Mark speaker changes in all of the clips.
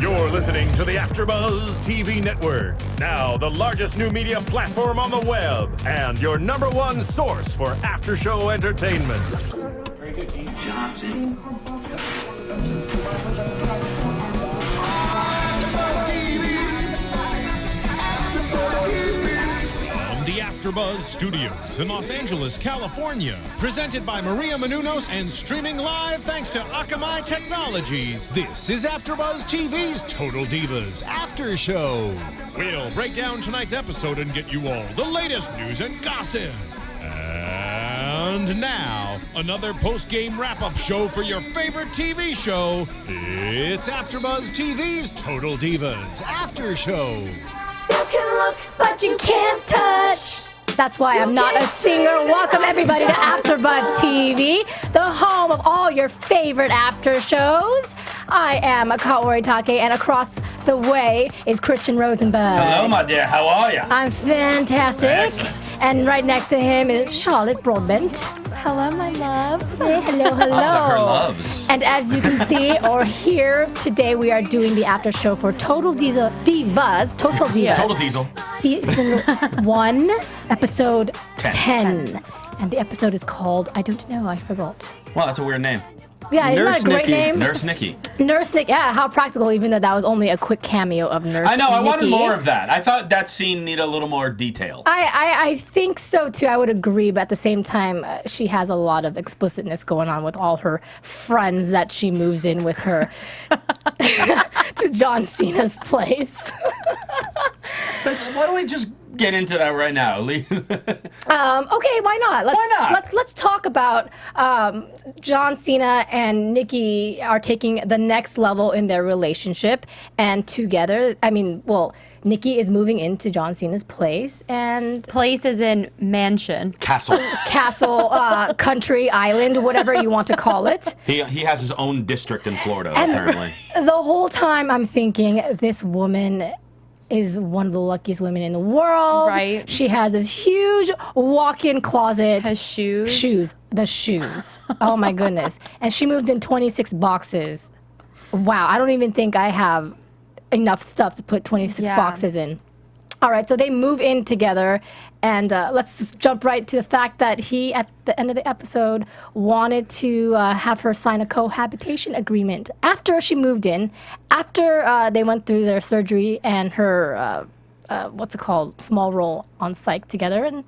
Speaker 1: You're listening to the AFTERBUZZ TV Network, now the largest new media platform on the web, and your #1 source for after-show entertainment.
Speaker 2: Very good, John.
Speaker 3: The AFTERBUZZ Studios in Los Angeles, California. Presented by Maria Menounos and streaming live thanks to Akamai Technologies. This is AFTERBUZZ TV's Total Divas After Show. We'll break down tonight's episode and get you all the latest news and gossip. And now, another post-game wrap-up show for your favorite TV show. It's AFTERBUZZ TV's Total Divas After Show.
Speaker 4: You can look, but you can't touch. That's why I'm not a singer. Welcome, everybody, to AFTERBUZZ TV, the home of all your favorite after shows. I am Kaori Takee, and across the way is Christian Rosenberg.
Speaker 5: Hello, my dear. How are you?
Speaker 4: I'm fantastic.
Speaker 5: Excellent.
Speaker 4: And right next to him is Charlotte Broadbent.
Speaker 6: Hello, my love.
Speaker 4: Hey, hello, hello.
Speaker 5: Her loves.
Speaker 4: And as you can see or hear, today we are doing the after show for Total Divas. Total Divas.
Speaker 5: Total Diesel.
Speaker 4: Season 1, episode
Speaker 5: 10.
Speaker 4: And the episode is called, I don't know, I forgot.
Speaker 5: Well, that's a weird name.
Speaker 4: Yeah, isn't that a great name?
Speaker 5: Nurse Nikki.
Speaker 4: Nurse Nikki. Yeah, how practical, even though that was only a quick cameo of Nurse
Speaker 5: I know, I wanted
Speaker 4: Nikki.
Speaker 5: more of that. I thought that scene needed a little more detail.
Speaker 4: I think so too. I would agree, but at the same time, she has a lot of explicitness going on with all her friends that she moves in with her to John Cena's place.
Speaker 5: But why don't we just get into that right now?
Speaker 4: Okay, why not?
Speaker 5: Why not?
Speaker 4: Let's talk about John Cena and Nikki are taking the next level in their relationship, and together, Nikki is moving into John Cena's place, and
Speaker 6: Place is in mansion.
Speaker 5: Castle.
Speaker 4: castle, country, island, whatever you want to call it.
Speaker 5: He has his own district in Florida,
Speaker 4: And
Speaker 5: apparently.
Speaker 4: The whole time I'm thinking, this woman is one of the luckiest women in the world.
Speaker 6: Right.
Speaker 4: She has this huge walk-in closet.
Speaker 6: Has shoes.
Speaker 4: The shoes. Oh my goodness. And she moved in 26 boxes. Wow, I don't even think I have enough stuff to put 26 boxes in. All right, so they move in together, and let's just jump right to the fact that he, at the end of the episode, wanted to have her sign a cohabitation agreement after she moved in, after they went through their surgery and her, small role on psych together, and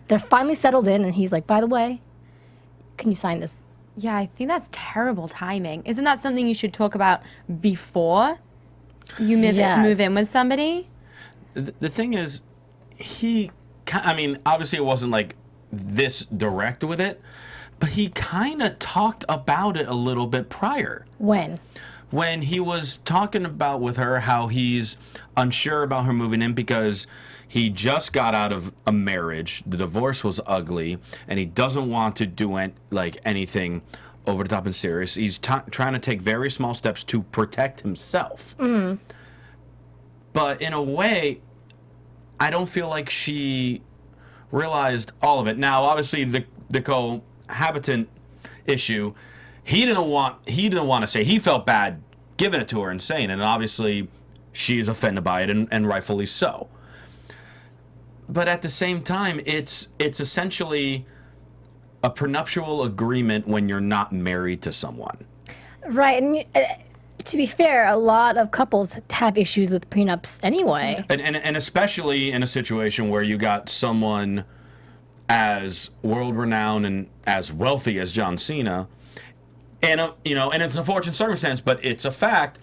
Speaker 4: they're finally settled in, and he's like, by the way, can you sign this?
Speaker 6: Yeah, I think that's terrible timing. Isn't that something you should talk about before you move in with somebody?
Speaker 5: The thing is, obviously it wasn't like this direct with it, but he kind of talked about it a little bit prior.
Speaker 4: When
Speaker 5: He was talking about with her how he's unsure about her moving in because he just got out of a marriage, the divorce was ugly, and he doesn't want to do anything over the top and serious. He's trying to take very small steps to protect himself. Mm. But in a way, I don't feel like she realized all of it. Now, obviously, the cohabitant issue, he didn't want to say. He felt bad giving it to her and saying it, and obviously, she's offended by it, and rightfully so. But at the same time, it's essentially a prenuptial agreement when you're not married to someone.
Speaker 4: Right, and to be fair, a lot of couples have issues with prenups anyway.
Speaker 5: And especially in a situation where you got someone as world-renowned and as wealthy as John Cena, and and it's an unfortunate circumstance, but it's a fact.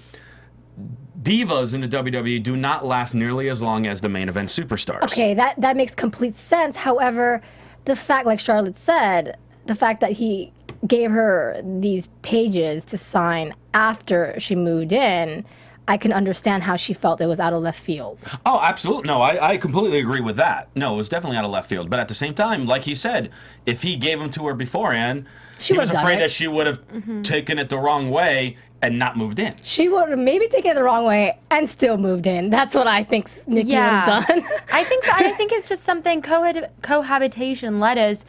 Speaker 5: Divas in the WWE do not last nearly as long as the main event superstars.
Speaker 4: Okay, that makes complete sense. However, the fact, like Charlotte said, the fact that he gave her these pages to sign after she moved in, I can understand how she felt it was out of left field.
Speaker 5: Oh, absolutely. No, I completely agree with that. No, it was definitely out of left field. But at the same time, like he said, if he gave them to her beforehand, he was afraid that she would have taken it the wrong way and not moved in.
Speaker 4: She would have maybe taken it the wrong way and still moved in. That's what I think Nikki would have done.
Speaker 6: I think it's just something cohabitation letters.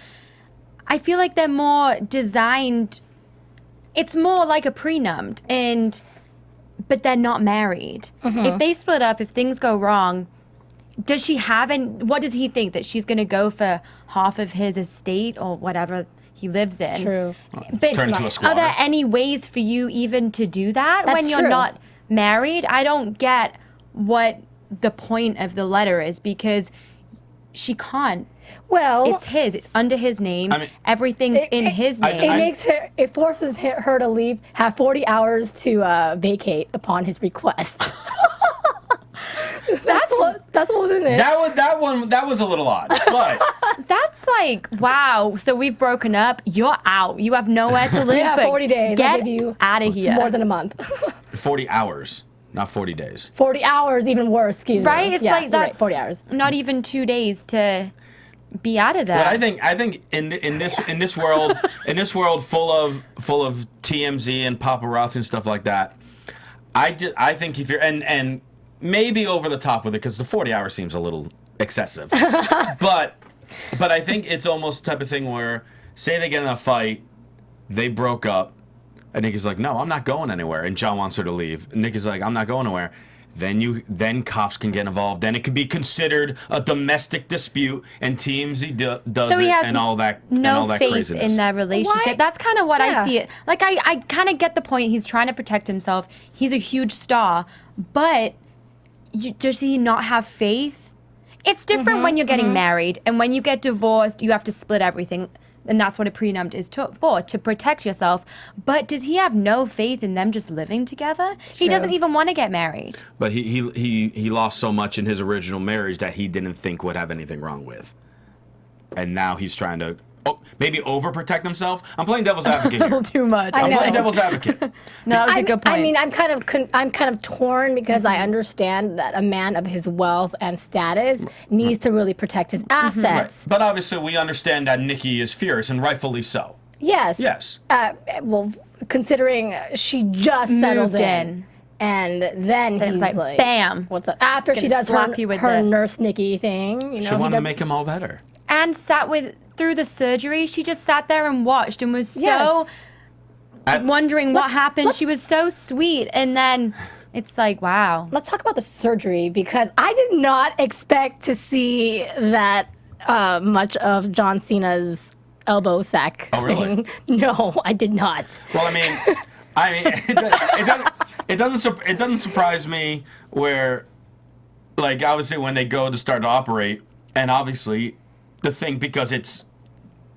Speaker 6: I feel like they're more designed. It's more like a prenup, and but they're not married. If they split up, if things go wrong, does she have, and what does he think, that she's going to go for half of his estate or whatever he lives in?
Speaker 4: It's true.
Speaker 6: But
Speaker 5: Turn into a squatter.
Speaker 6: are there any ways for you even to do that
Speaker 4: That's
Speaker 6: when you're
Speaker 4: true.
Speaker 6: not married? I don't get what the point of the letter is, because she can't.
Speaker 4: Well,
Speaker 6: It's his. It's under his name.
Speaker 5: I mean-
Speaker 6: Everything's in his name.
Speaker 4: it forces her to leave, have 40 hours to vacate upon his request. that's what was in it.
Speaker 5: That was a little odd, but
Speaker 6: That's like, wow. So we've broken up. You're out. You have nowhere to live.
Speaker 4: Yeah,
Speaker 6: but
Speaker 4: 40 days. I'll
Speaker 6: Get
Speaker 4: give you
Speaker 6: out of here.
Speaker 4: more than a month.
Speaker 5: 40 hours, not 40 days.
Speaker 4: 40 hours, even worse. Excuse me.
Speaker 6: Right? It's
Speaker 4: Yeah,
Speaker 6: like
Speaker 4: you're right,
Speaker 6: that's
Speaker 4: 40 hours.
Speaker 6: not even 2 days to be out of there.
Speaker 5: But I think in this world full of TMZ and paparazzi and stuff like that, I think if you're and maybe over the top with it, because the 40 hours seems a little excessive, but I think it's almost the type of thing where, say they get in a fight, they broke up, and Nikki's like, no, I'm not going anywhere, and John wants her to leave. And Nikki's like, I'm not going anywhere. Then cops can get involved. Then it could be considered a domestic dispute, and TMZ does
Speaker 6: So he
Speaker 5: it,
Speaker 6: has
Speaker 5: and all that,
Speaker 6: no
Speaker 5: and all that
Speaker 6: faith
Speaker 5: craziness.
Speaker 6: in their relationship.
Speaker 4: Why?
Speaker 6: That's kind of what
Speaker 4: Yeah.
Speaker 6: I see it. Like I kind of get the point. He's trying to protect himself. He's a huge star, but does he not have faith? It's different when you're getting married, and when you get divorced, you have to split everything. And that's what a prenup is for, to protect yourself. But does he have no faith in them just living together? He
Speaker 4: true.
Speaker 6: doesn't even want to get married.
Speaker 5: But he lost so much in his original marriage that he didn't think would have anything wrong with. And now he's trying to maybe overprotect himself. I'm playing devil's advocate here.
Speaker 6: Too much.
Speaker 4: I
Speaker 5: I'm
Speaker 4: know.
Speaker 5: playing devil's advocate.
Speaker 6: No, that was a good point.
Speaker 4: I mean, I'm kind of torn because I understand that a man of his wealth and status needs to really protect his assets.
Speaker 5: But obviously we understand that Nikki is fierce, and rightfully so.
Speaker 4: Yes.
Speaker 5: Yes.
Speaker 4: Well, considering she just settled
Speaker 6: Moved in.
Speaker 4: and then
Speaker 6: it
Speaker 4: he's
Speaker 6: was like, bam.
Speaker 4: What's up? After she
Speaker 6: Gonna
Speaker 4: does
Speaker 6: slap you with
Speaker 4: her
Speaker 6: this.
Speaker 4: nurse Nikki thing, you know,
Speaker 5: She
Speaker 4: he
Speaker 5: wanted to
Speaker 4: does-
Speaker 5: make him all better.
Speaker 6: And through the surgery, she just sat there and watched and was so
Speaker 4: Yes.
Speaker 6: wondering what happened.
Speaker 4: let's-
Speaker 6: She was so sweet. And then it's like, wow.
Speaker 4: Let's talk about the surgery, because I did not expect to see that much of John Cena's elbow sack
Speaker 5: Oh, really?
Speaker 4: thing. No, I did not.
Speaker 5: Well, I mean, it doesn't surprise me where, like, obviously when they go to start to operate, and obviously the thing, because it's,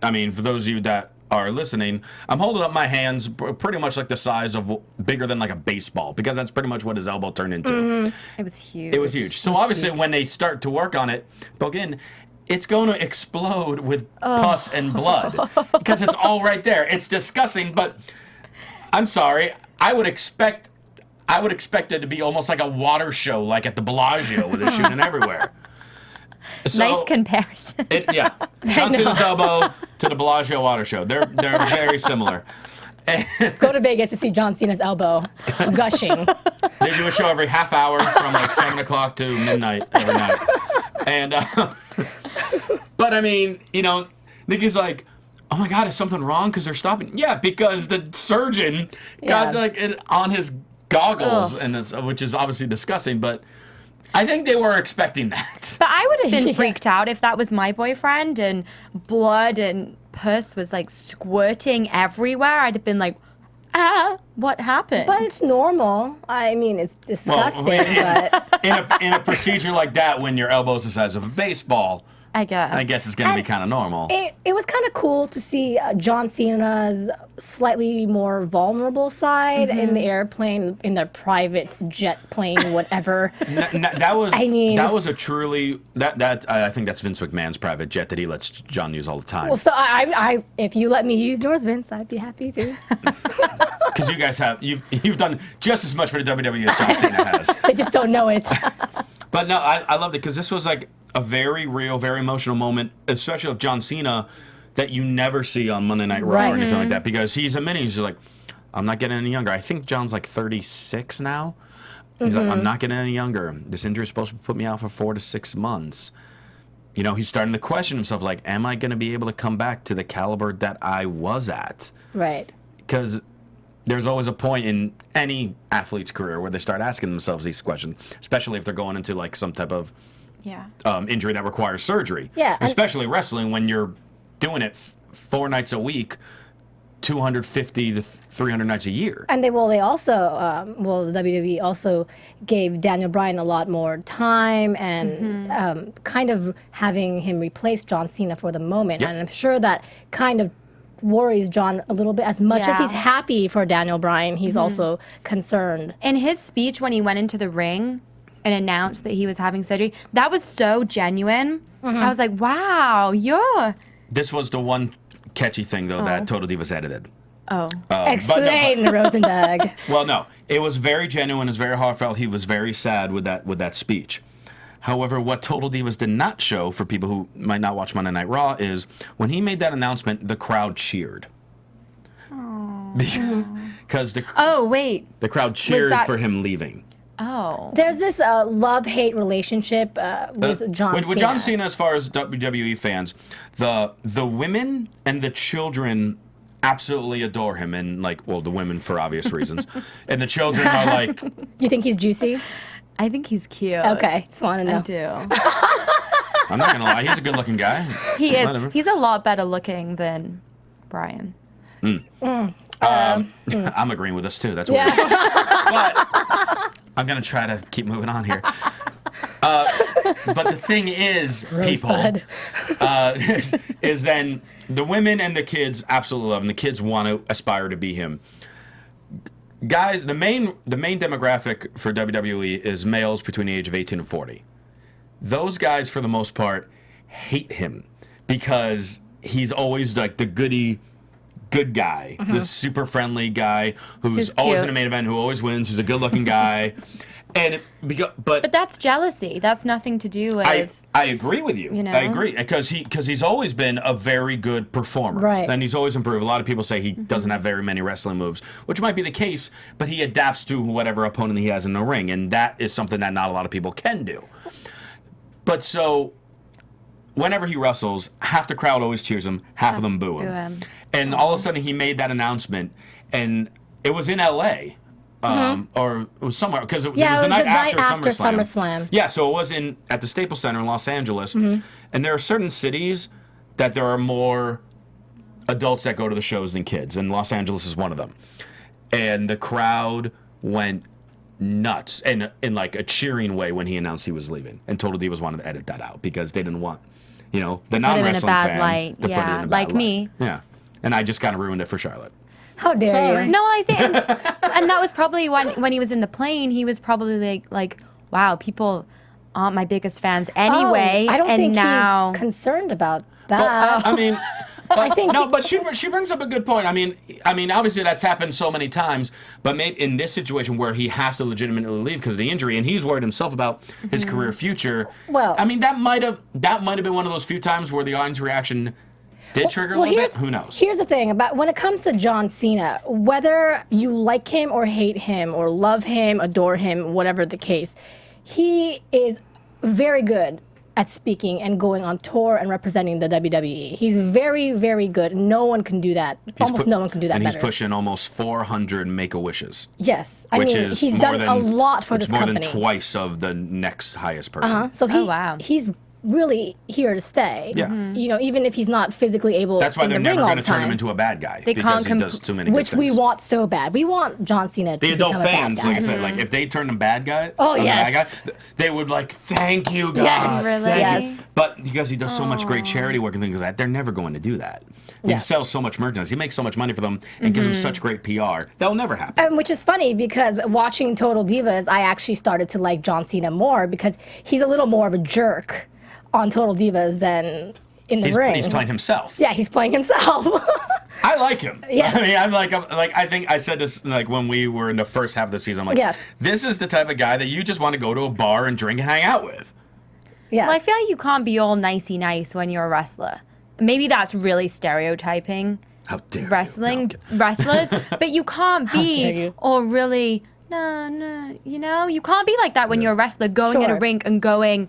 Speaker 5: I mean, for those of you that are listening, I'm holding up my hands pretty much like the size of bigger than like a baseball, because that's pretty much what his elbow turned into.
Speaker 6: It was huge.
Speaker 5: It was huge. So obviously when they start to work on it, but again, it's going to explode with pus and blood, because it's all right there. It's disgusting, but I'm sorry. I would expect it to be almost like a water show, like at the Bellagio, with it shooting everywhere. So,
Speaker 6: Nice comparison.
Speaker 5: yeah. John Cena's elbow to the Bellagio water show. They're very similar.
Speaker 4: Go to Vegas to see John Cena's elbow gushing.
Speaker 5: They do a show every half hour from like 7 o'clock to midnight every night. And, but I mean, you know, Nikki's like, oh my God, is something wrong? Because they're stopping. Yeah, because the surgeon got
Speaker 4: Yeah.
Speaker 5: like it on his goggles, and which is obviously disgusting, but I think they were expecting that.
Speaker 6: But I would have been
Speaker 4: Yeah.
Speaker 6: freaked out if that was my boyfriend and blood and pus was like squirting everywhere. I'd have been like, what happened?
Speaker 4: But it's normal. I mean, it's disgusting, but
Speaker 5: In a procedure like that, when your elbow's the size of a baseball,
Speaker 6: I guess.
Speaker 5: it's going to be
Speaker 4: And
Speaker 5: kind of normal.
Speaker 4: it was kind of cool to see John Cena's slightly more vulnerable side in the airplane, in their private jet plane, whatever.
Speaker 5: That was.
Speaker 4: I mean-
Speaker 5: that was a truly that I think that's Vince McMahon's private jet that he lets John use all the time.
Speaker 4: Well, so I if you let me use yours, Vince, I'd be happy to.
Speaker 5: Because you guys you've done just as much for the WWE as John Cena has.
Speaker 4: They just don't know it.
Speaker 5: But no, I loved it, because this was like a very real, very emotional moment, especially of John Cena, that you never see on Monday Night Raw
Speaker 4: Right.
Speaker 5: or anything like that, because he's admitting, he's just like, I'm not getting any younger. I think John's like 36 now. He's like, I'm not getting any younger. This injury is supposed to put me out for 4 to 6 months. You know, he's starting to question himself, like, am I going to be able to come back to the caliber that I was at?
Speaker 4: Right.
Speaker 5: Because there's always a point in any athlete's career where they start asking themselves these questions, especially if they're going into like some type of injury that requires surgery.
Speaker 4: Yeah,
Speaker 5: especially wrestling when you're doing it 4 nights a week, 250 to 300 nights a year.
Speaker 4: And they also the WWE also gave Daniel Bryan a lot more time and kind of having him replace John Cena for the moment.
Speaker 5: Yep.
Speaker 4: And I'm sure that kind of worries John a little bit. As much as he's happy for Daniel Bryan, he's also concerned.
Speaker 6: In his speech when he went into the ring and announced that he was having surgery, that was so genuine. I was like, wow,
Speaker 5: This was the one catchy thing, though, that Total Divas edited.
Speaker 4: Explain, Rosenberg.
Speaker 5: Well, no. It was very genuine. It was very heartfelt. He was very sad with that speech. However, what Total Divas did not show, for people who might not watch Monday Night Raw, is when he made that announcement, the crowd cheered. Because the crowd cheered for him leaving.
Speaker 4: There's this love-hate relationship with John Cena.
Speaker 5: With John Cena, as far as WWE fans, the women and the children absolutely adore him, and the women for obvious reasons, and the children are like.
Speaker 4: You think he's juicy?
Speaker 6: I think he's cute.
Speaker 4: Okay, just want to know.
Speaker 6: I do.
Speaker 5: I'm not gonna lie, he's a good-looking guy.
Speaker 6: He is. He's a lot better looking than Brian.
Speaker 5: I'm agreeing with this too. That's weird. But I'm gonna try to keep moving on here. But the thing is, people, is then the women and the kids absolutely love him. The kids want to aspire to be him. Guys, the main demographic for WWE is males between the age of 18 and 40. Those guys, for the most part, hate him because he's always like the good guy, the super friendly guy who's always in the main event, who always wins, who's a good-looking guy. But
Speaker 6: that's jealousy. That's nothing to do with.
Speaker 5: I agree with you.
Speaker 6: You know?
Speaker 5: I agree because he's always been a very good performer.
Speaker 4: Right.
Speaker 5: And he's always improved. A lot of people say he doesn't have very many wrestling moves, which might be the case, but he adapts to whatever opponent he has in the ring, and that is something that not a lot of people can do. But so, whenever he wrestles, half the crowd always cheers him, half of them boo him. And all of a sudden, he made that announcement, and it was in L.A., or it was somewhere, because it was the night after SummerSlam. Yeah, so it was at the Staples Center in Los Angeles. And there are certain cities that there are more adults that go to the shows than kids, and Los Angeles is one of them. And the crowd went nuts, and in like a cheering way when he announced he was leaving. And Total Divas wanted to edit that out because they didn't want, the non-wrestling fan
Speaker 6: light.
Speaker 5: to put it in a bad light.
Speaker 6: Me.
Speaker 5: Yeah, and I just kind of ruined it for Charlotte.
Speaker 4: How dare you?
Speaker 6: No, I think, and that was probably when he was in the plane. He was probably like, wow, people aren't my biggest fans anyway.
Speaker 4: I don't think
Speaker 6: now
Speaker 4: he's concerned about that.
Speaker 5: Well, I mean,
Speaker 4: I think
Speaker 5: but she brings up a good point. I mean, obviously that's happened so many times, but maybe in this situation where he has to legitimately leave because of the injury, and he's worried himself about his career future.
Speaker 4: Well,
Speaker 5: I mean, that might have been one of those few times where the audience reaction did trigger a little bit. Who knows?
Speaker 4: Here's the thing about when it comes to John Cena, whether you like him or hate him or love him, adore him, whatever the case, he is very good at speaking and going on tour and representing the WWE. He's very, very good. No one can do that. No one can do that
Speaker 5: and
Speaker 4: better.
Speaker 5: He's pushing almost 400 Make-A-Wishes.
Speaker 4: Yes. I mean, he's done a lot for this company.
Speaker 5: More than twice of the next highest person.
Speaker 4: So he's really here to stay.
Speaker 5: Yeah.
Speaker 4: Even if he's not physically able.
Speaker 5: That's why
Speaker 4: in
Speaker 5: they're
Speaker 4: the
Speaker 5: never
Speaker 4: going
Speaker 5: going to turn him into a bad guy because he does too many
Speaker 4: which
Speaker 5: good things.
Speaker 4: we want so bad. We want John Cena to
Speaker 5: the adult
Speaker 4: become
Speaker 5: fans,
Speaker 4: a bad guy.
Speaker 5: like I said, like if they turned him bad guy,
Speaker 4: yes.
Speaker 5: bad guy, they would thank you, God.
Speaker 4: Yes,
Speaker 6: really?
Speaker 5: Thank you.
Speaker 4: Yes.
Speaker 5: But because he does so much great charity work and things like that, they're never going to do that. He sells so much merchandise. He makes so much money for them and gives them such great PR. That'll never happen.
Speaker 4: And which is funny because watching Total Divas, I actually started to like John Cena more because he's a little more of a jerk on Total Divas than in the ring.
Speaker 5: He's playing himself.
Speaker 4: Yeah, he's playing himself.
Speaker 5: I like him.
Speaker 4: Yes.
Speaker 5: I mean, I'm like I think I said this when we were in the first half of the season. I'm like, this is the type of guy that you just want to go to a bar and drink and hang out with.
Speaker 4: Yeah.
Speaker 6: Well, I feel like you can't be all nicey nice when you're a wrestler. Maybe that's really stereotyping
Speaker 5: How dare
Speaker 6: wrestling
Speaker 5: you?
Speaker 6: wrestlers, but you can't
Speaker 4: dare
Speaker 6: be
Speaker 4: you.
Speaker 6: or really you can't be like that when you're a wrestler going in a rink and going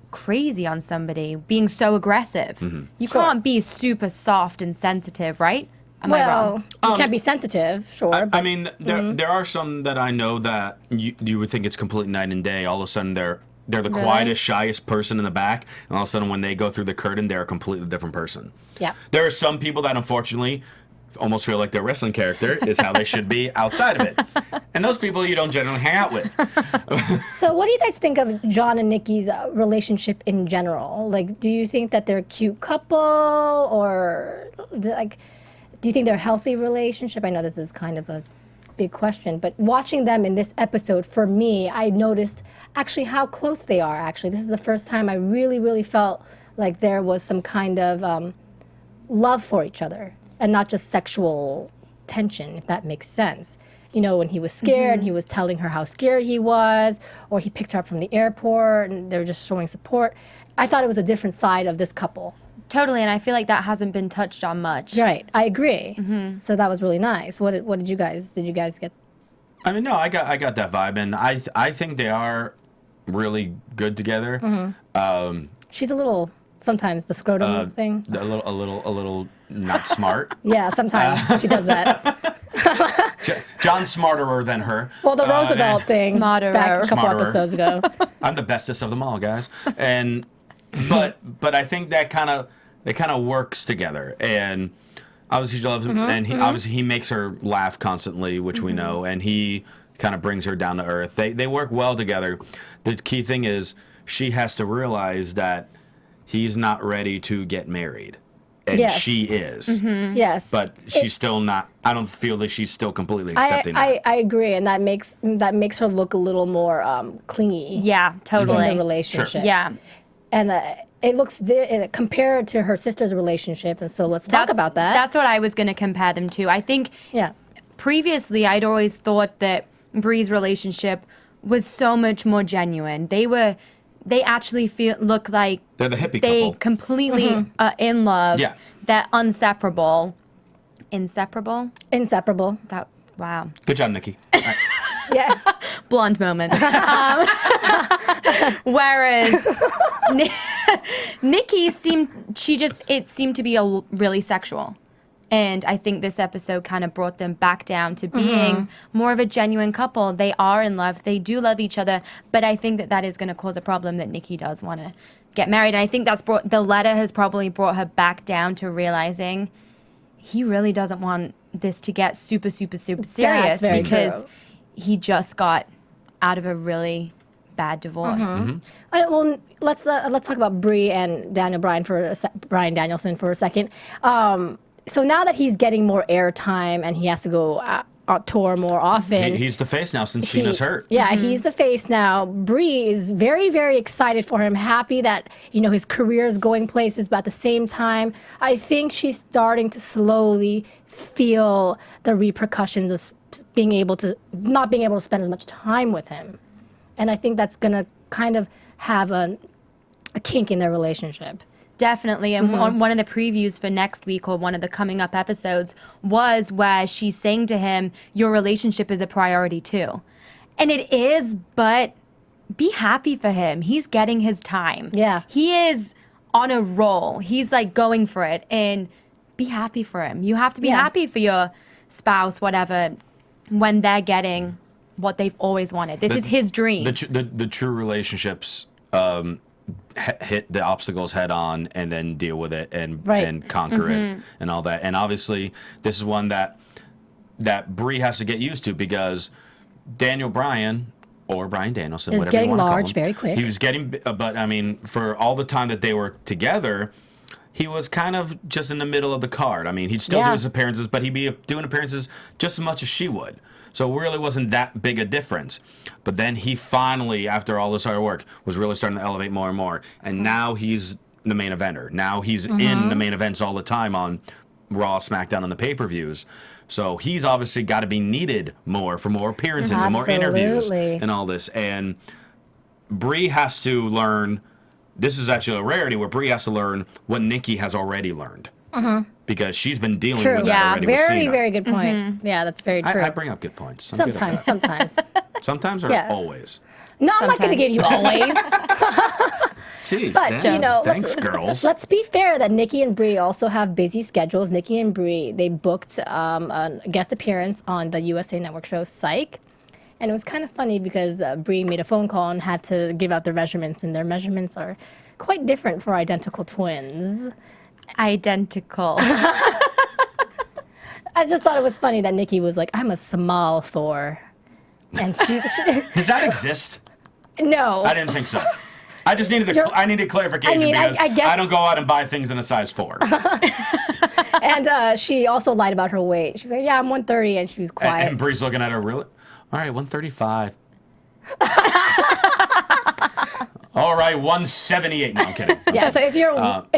Speaker 6: crazy on somebody, being so aggressive. You can't be super soft and sensitive, right? Am I wrong?
Speaker 4: You can't be sensitive, sure.
Speaker 5: I
Speaker 4: but
Speaker 5: mean, there are some that I know that you would think it's complete night and day. All of a sudden, they're the quietest, shyest person in the back, and all of a sudden, when they go through the curtain, they're a completely different person.
Speaker 4: Yeah.
Speaker 5: There are some people that unfortunately almost feel like their wrestling character is how they should be outside of it, and those people you don't generally hang out with.
Speaker 4: So, what do you guys think of John and Nikki's relationship in general? Like, do you think that they're a cute couple, or like, do you think they're a healthy relationship? I know this is kind of a big question, but watching them in this episode, for me, I noticed actually how close they are. Actually, this is the first time I really, really felt like there was some kind of love for each other, and not just sexual tension, if that makes sense. You know, when he was scared and he was telling her how scared he was, or he picked her up from the airport and they were just showing support. I thought it was a different side of this couple.
Speaker 6: Totally, and I feel like that hasn't been touched on much.
Speaker 4: Right, I agree. So that was really nice. What did you guys get?
Speaker 5: I mean, no, I got that vibe, and I think they are really good together.
Speaker 4: She's a little, sometimes the scrotum thing.
Speaker 5: A little not smart.
Speaker 4: Yeah, sometimes she does that.
Speaker 5: John's smarterer than her.
Speaker 4: Well, the Roosevelt thing
Speaker 6: Smarterer.
Speaker 4: back a couple
Speaker 5: Smarterer.
Speaker 4: episodes ago.
Speaker 5: I'm the bestest of them all, guys. And but I think that kind of works together. And obviously she loves him, and obviously he makes her laugh constantly, which we know, and he kind of brings her down to earth. They work well together. The key thing is she has to realize that he's not ready to get married. And
Speaker 4: Yes.
Speaker 5: she is.
Speaker 4: Yes.
Speaker 5: But she's still not. I don't feel that she's still completely accepting that.
Speaker 4: I agree, and that makes her look a little more clingy.
Speaker 6: Yeah, totally.
Speaker 4: In the relationship.
Speaker 6: Yeah.
Speaker 4: And it looks compared to her sister's relationship, and so let's talk about that.
Speaker 6: That's what I was going to compare them to. I think
Speaker 4: yeah.
Speaker 6: previously I'd always thought that Brie's relationship was so much more genuine. They actually look like
Speaker 5: They're the hippie
Speaker 6: they
Speaker 5: couple.
Speaker 6: completely are in love.
Speaker 5: Yeah.
Speaker 6: They're inseparable. Inseparable?
Speaker 4: Inseparable.
Speaker 6: That, wow.
Speaker 5: Good job, Nikki. All right.
Speaker 4: Yeah.
Speaker 6: Blonde moment. Whereas Nikki it seemed to be really sexual. And I think this episode kind of brought them back down to being more of a genuine couple. They are in love. They do love each other. But I think that is going to cause a problem that Nikki does want to get married. And I think the letter has probably brought her back down to realizing he really doesn't want this to get super, super, super serious
Speaker 4: very
Speaker 6: because
Speaker 4: true.
Speaker 6: he just got out of a really bad divorce.
Speaker 4: Well, let's talk about Brie and Bryan Danielson for a second. So now that he's getting more airtime and he has to go on tour more often.
Speaker 5: He's the face now since Cena's hurt.
Speaker 4: Yeah, he's the face now. Brie is very, very excited for him, happy that, his career is going places, but at the same time, I think she's starting to slowly feel the repercussions of not being able to spend as much time with him. And I think that's going to kind of have a kink in their relationship.
Speaker 6: Definitely. And one of the previews for next week or one of the coming up episodes was where she's saying to him, your relationship is a priority too. And it is, but be happy for him. He's getting his time.
Speaker 4: Yeah.
Speaker 6: He is on a roll. He's like going for it, and be happy for him. You have to be happy for your spouse, whatever, when they're getting what they've always wanted. This is his dream.
Speaker 5: The true relationships hit the obstacles head on and then deal with it and conquer it and all that. And obviously, this is one that Brie has to get used to because Daniel Bryan or Bryan Danielson,
Speaker 4: is
Speaker 5: whatever you want to call him,
Speaker 4: getting large very quick.
Speaker 5: He was getting, but I mean, for all the time that they were together, he was kind of just in the middle of the card. I mean, he'd still do his appearances, but he'd be doing appearances just as much as she would. So it really wasn't that big a difference. But then he finally, after all this hard work, was really starting to elevate more and more. And now he's the main eventer. Now he's in the main events all the time on Raw, SmackDown, and the pay-per-views. So he's obviously got to be needed more for more appearances and more interviews and all this. And Brie has to learn, this is actually a rarity where Brie has to learn what Nikki has already learned. Because she's been dealing with that already with Cena.
Speaker 4: Very good point. Yeah, that's very true.
Speaker 5: I bring up good points. I'm good at
Speaker 4: Sometimes.
Speaker 5: that. Sometimes or always?
Speaker 4: No, I'm not going to give you always.
Speaker 5: Jeez,
Speaker 4: But,
Speaker 5: damn.
Speaker 4: you know,
Speaker 5: Thanks, girls.
Speaker 4: Let's be fair that Nikki and Brie also have busy schedules. Nikki and Brie, they booked a guest appearance on the USA Network show Psych. And it was kind of funny because Brie made a phone call and had to give out their measurements, and their measurements are quite different for identical twins.
Speaker 6: Identical.
Speaker 4: I just thought it was funny that Nikki was like, I'm a small Thor. And she
Speaker 5: Does that exist?
Speaker 4: no.
Speaker 5: I didn't think so. I just needed I needed clarification because
Speaker 4: I guess,
Speaker 5: I don't go out and buy things in a size 4.
Speaker 4: and she also lied about her weight. She was like, yeah, I'm 130, and she was quiet.
Speaker 5: And Bree's looking at her, really? All right, 135. All right, 178. No, I'm kidding.
Speaker 4: Yeah, so if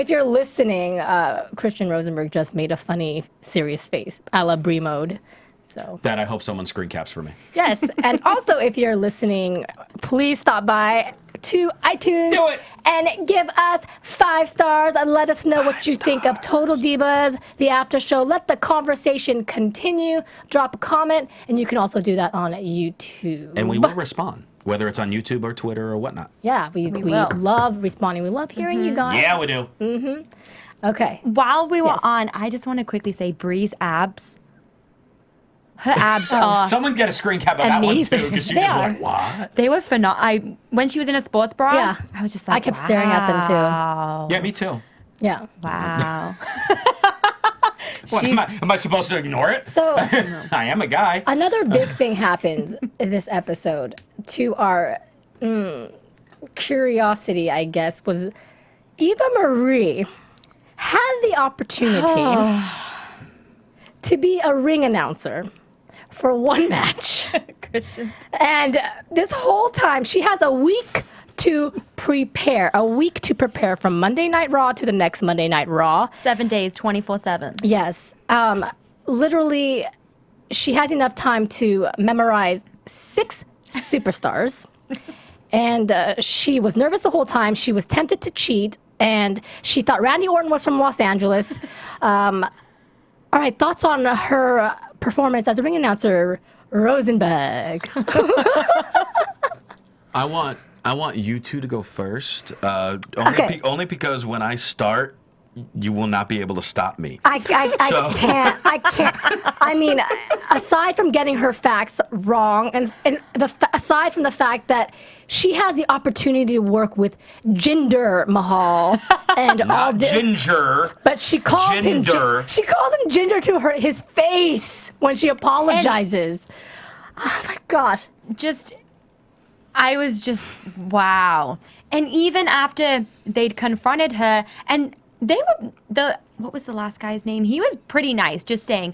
Speaker 4: you're listening, Christian Rosenberg just made a funny, serious face, a la Brie mode. So
Speaker 5: That I hope someone screen caps for me.
Speaker 4: yes, and also if you're listening, please stop by to iTunes
Speaker 5: Do it.
Speaker 4: and give us 5 stars and let us know what you think of Total Divas, the after show. Let the conversation continue. Drop a comment, and you can also do that on YouTube.
Speaker 5: And we will respond, whether it's on YouTube or Twitter or whatnot.
Speaker 4: Yeah, we
Speaker 6: will.
Speaker 4: love responding. We love hearing you guys.
Speaker 5: Yeah, we do.
Speaker 4: Okay.
Speaker 6: While we were
Speaker 4: Yes.
Speaker 6: on, I just want to quickly say Bree's abs. Her abs are.
Speaker 5: Someone get a screen cap of that one
Speaker 6: Amazing.
Speaker 5: too, because she
Speaker 4: They
Speaker 5: just
Speaker 4: are.
Speaker 5: went, what?
Speaker 6: They were phenomenal. When she was in a sports bra,
Speaker 4: Yeah.
Speaker 6: I was just like,
Speaker 4: I kept staring at them, too.
Speaker 6: wow.
Speaker 5: Yeah, me too.
Speaker 4: Yeah.
Speaker 6: Wow.
Speaker 5: What, am I supposed to ignore it?
Speaker 4: So
Speaker 5: I am a guy.
Speaker 4: another big thing happened in this episode to our curiosity, I guess, was Eva Marie had the opportunity to be a ring announcer for one match.
Speaker 6: Christian.
Speaker 4: And this whole time, she has a week to prepare from Monday Night Raw to the next Monday Night Raw.
Speaker 6: 7 days, 24/7.
Speaker 4: Yes. Literally, she has enough time to memorize 6 superstars. And she was nervous the whole time. She was tempted to cheat. And she thought Randy Orton was from Los Angeles. All right, thoughts on her performance as a ring announcer, Rosenberg?
Speaker 5: I want you two to go first.
Speaker 4: Okay.
Speaker 5: Only because when I start, you will not be able to stop me.
Speaker 4: I can't. I mean, aside from getting her facts wrong, and aside from the fact that she has the opportunity to work with Jinder Mahal and all,
Speaker 5: Not Ginger.
Speaker 4: but she calls him
Speaker 5: Jinder.
Speaker 4: She calls him Jinder to his face when she apologizes. Oh my God.
Speaker 6: I was just, wow. And even after they'd confronted her, and what was the last guy's name? He was pretty nice, just saying.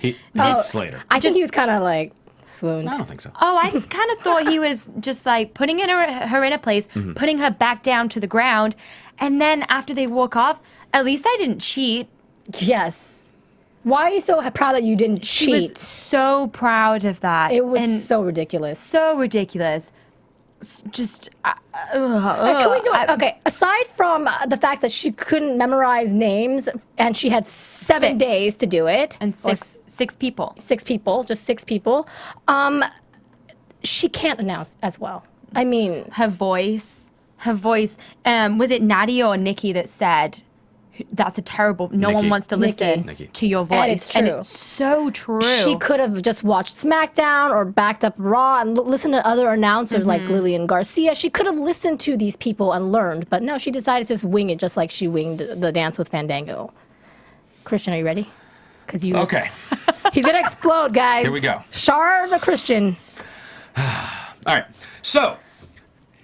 Speaker 5: Slater.
Speaker 4: I think he was kind of like swooned.
Speaker 5: I don't think so.
Speaker 6: Oh, I kind of thought he was just like putting her in a place, putting her back down to the ground. And then after they walk off, at least I didn't cheat.
Speaker 4: Yes. Why are you so proud that you didn't
Speaker 6: She
Speaker 4: cheat?
Speaker 6: was so proud of that.
Speaker 4: It was
Speaker 6: and
Speaker 4: so ridiculous.
Speaker 6: so ridiculous. Just,
Speaker 4: Can we do it? Okay, aside from the fact that she couldn't memorize names and she had 7
Speaker 6: Six.
Speaker 4: days to do it,
Speaker 6: and
Speaker 4: or
Speaker 6: six people.
Speaker 4: 6 people, just 6 people, she can't announce as well. I mean,
Speaker 6: Her voice. Was it Nadia or Nikki that said, that's a terrible, no one
Speaker 5: Nikki.
Speaker 6: wants to listen
Speaker 5: Nikki.
Speaker 6: to your voice.
Speaker 4: And it's true.
Speaker 6: And it's so true.
Speaker 4: she could have just watched SmackDown or backed up Raw and listened to other announcers like Lillian Garcia. She could have listened to these people and learned, but no, she decided to just wing it just like she winged the Dance with Fandango. Christian, are you ready? Because you.
Speaker 5: Okay.
Speaker 4: He's gonna explode, guys.
Speaker 5: Here we go.
Speaker 4: Char's a Christian.
Speaker 5: All right. So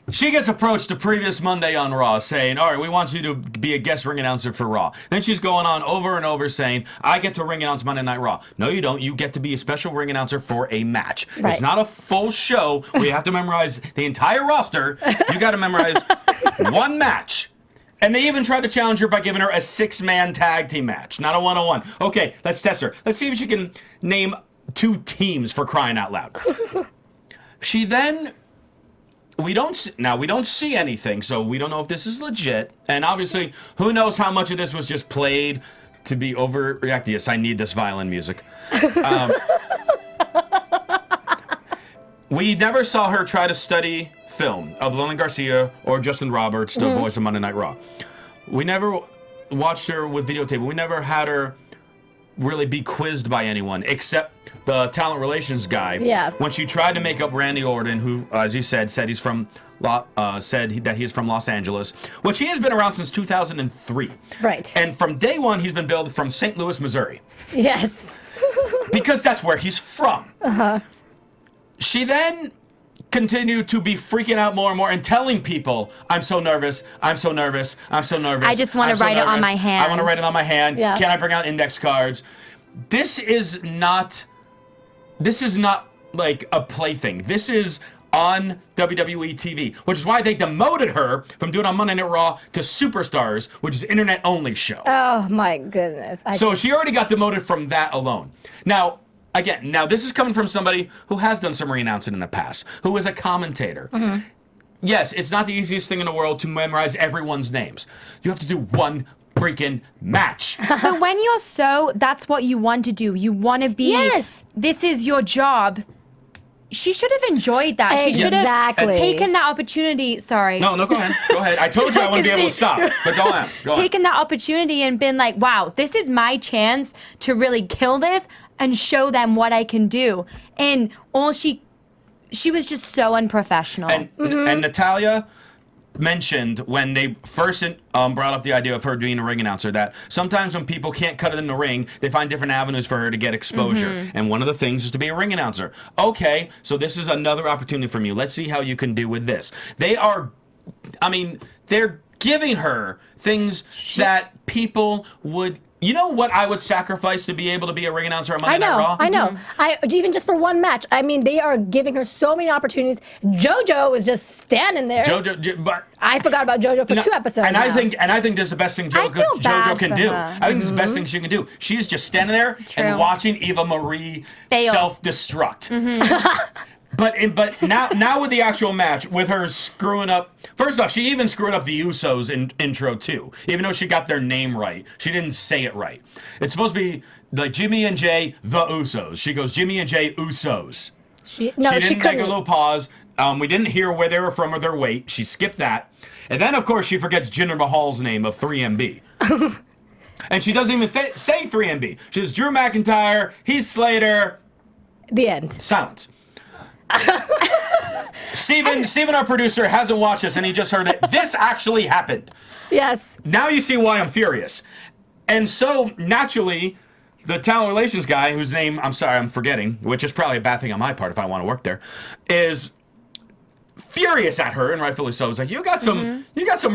Speaker 5: she gets approached the previous Monday on Raw saying, all right, we want you to be a guest ring announcer for Raw. Then she's going on over and over saying, I get to ring announce Monday Night Raw. No, you don't. You get to be a special ring announcer for a match.
Speaker 4: Right.
Speaker 5: It's not a full show where you have to memorize the entire roster. You got to memorize one match. And they even tried to challenge her by giving her a 6-man tag team match, not a 1-on-1. Okay, let's test her. Let's see if she can name 2 teams, for crying out loud. She then... We don't see anything, so we don't know if this is legit. And obviously, who knows how much of this was just played to be overreacted. Yes, I need this violin music. We never saw her try to study film of Lillian Garcia or Justin Roberts, the voice of Monday Night Raw. We never watched her with videotape. We never had her really be quizzed by anyone except the talent relations guy.
Speaker 4: Yeah.
Speaker 5: When she tried to make up Randy Orton, who, as you said he's from that he's from Los Angeles, which he has been around since 2003.
Speaker 4: Right.
Speaker 5: And from day one, he's been billed from St. Louis, Missouri.
Speaker 4: Yes.
Speaker 5: Because that's where he's from. She then continued to be freaking out more and more and telling people, I'm so nervous, I'm so nervous, I'm so nervous.
Speaker 6: I just want to write it on my hand.
Speaker 5: I want to write it on my hand.
Speaker 4: Yeah.
Speaker 5: Can I bring out index cards? This is not like a plaything. This is on WWE TV, which is why they demoted her from doing on Monday Night Raw to Superstars, which is internet-only show.
Speaker 4: Oh, my goodness.
Speaker 5: So she already got demoted from that alone. Now, again, this is coming from somebody who has done some re-announcing in the past, who is a commentator. Yes, it's not the easiest thing in the world to memorize everyone's names. You have to do one freaking match.
Speaker 6: But when you're that's what you want to do. You want to be.
Speaker 4: Yes.
Speaker 6: This is your job. She should have enjoyed that. She should have
Speaker 4: Exactly.
Speaker 6: taken that opportunity. Sorry.
Speaker 5: No, go ahead. Go ahead. I told you I wouldn't be able to stop. But go on.
Speaker 6: Taken that opportunity and been like, wow, this is my chance to really kill this and show them what I can do. And she was just so unprofessional.
Speaker 5: And Natalia mentioned when they first brought up the idea of her being a ring announcer that sometimes when people can't cut it in the ring, they find different avenues for her to get exposure. And one of the things is to be a ring announcer. Okay, so this is another opportunity from you. Let's see how you can do with this. They're giving her things that people would. You know what I would sacrifice to be able to be a ring announcer on Monday Night Raw?
Speaker 4: I know. Even just for one match. I mean, they are giving her so many opportunities. JoJo was just standing there.
Speaker 5: But
Speaker 4: I forgot about JoJo for 2 episodes.
Speaker 5: And
Speaker 4: now.
Speaker 5: I think this is the best thing
Speaker 6: I feel bad
Speaker 5: JoJo can
Speaker 6: for
Speaker 5: do.
Speaker 6: her.
Speaker 5: I think this is the best thing she can do. She is just standing there and watching Eva Marie
Speaker 6: Fail.
Speaker 5: self-destruct. But now with the actual match, with her screwing up. First off, she even screwed up the Usos in intro too. Even though she got their name right, she didn't say it right. It's supposed to be like Jimmy and Jay, the Usos. She goes Jimmy and Jay Usos.
Speaker 4: She
Speaker 5: She didn't
Speaker 4: couldn't.
Speaker 5: take a little pause. We didn't hear where they were from or their weight. She skipped that. And then, of course, she forgets Jinder Mahal's name of 3MB. And she doesn't even say 3MB. She says Drew McIntyre, Heath Slater.
Speaker 4: The end.
Speaker 5: Silence. Steven, our producer, hasn't watched this and he just heard it. This actually happened.
Speaker 4: Yes.
Speaker 5: Now you see why I'm furious. And so, naturally, the talent relations guy, whose name I'm forgetting, which is probably a bad thing on my part if I want to work there, is furious at her, and rightfully so. He's like, you got some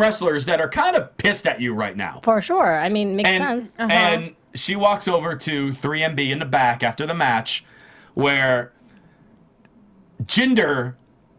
Speaker 5: wrestlers that are kind of pissed at you right now.
Speaker 4: For sure. I mean, makes sense.
Speaker 5: And she walks over to 3MB in the back after the match, where Jinder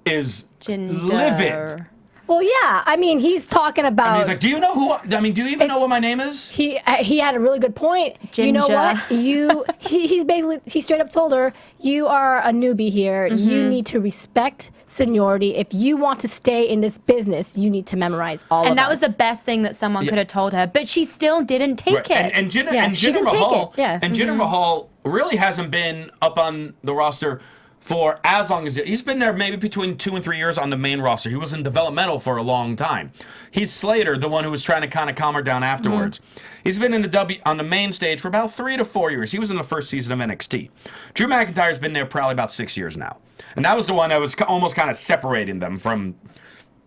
Speaker 5: is livid.
Speaker 4: Well, yeah. I mean, he's talking about.
Speaker 5: And he's like, do you know who? I mean, do you even know what my name is?
Speaker 4: He had a really good point. You know what? He straight up told her, you are a newbie here. You need to respect seniority. If you want to stay in this business, you need to memorize all of us.
Speaker 6: And that was the best thing that someone could have told her, but she still didn't take it.
Speaker 5: And
Speaker 4: she
Speaker 5: Jinder
Speaker 4: didn't
Speaker 5: Mahal,
Speaker 4: take it. Yeah.
Speaker 5: and Jinder Mahal really hasn't been up on the roster for as long as he's been there, maybe between 2 and 3 years on the main roster. He was in developmental for a long time. He's Slater, the one who was trying to kind of calm her down afterwards. He's been in on the main stage for about 3 to 4 years. He was in the first season of NXT. Drew McIntyre's been there probably about 6 years now. And that was the one that was almost kind of separating them from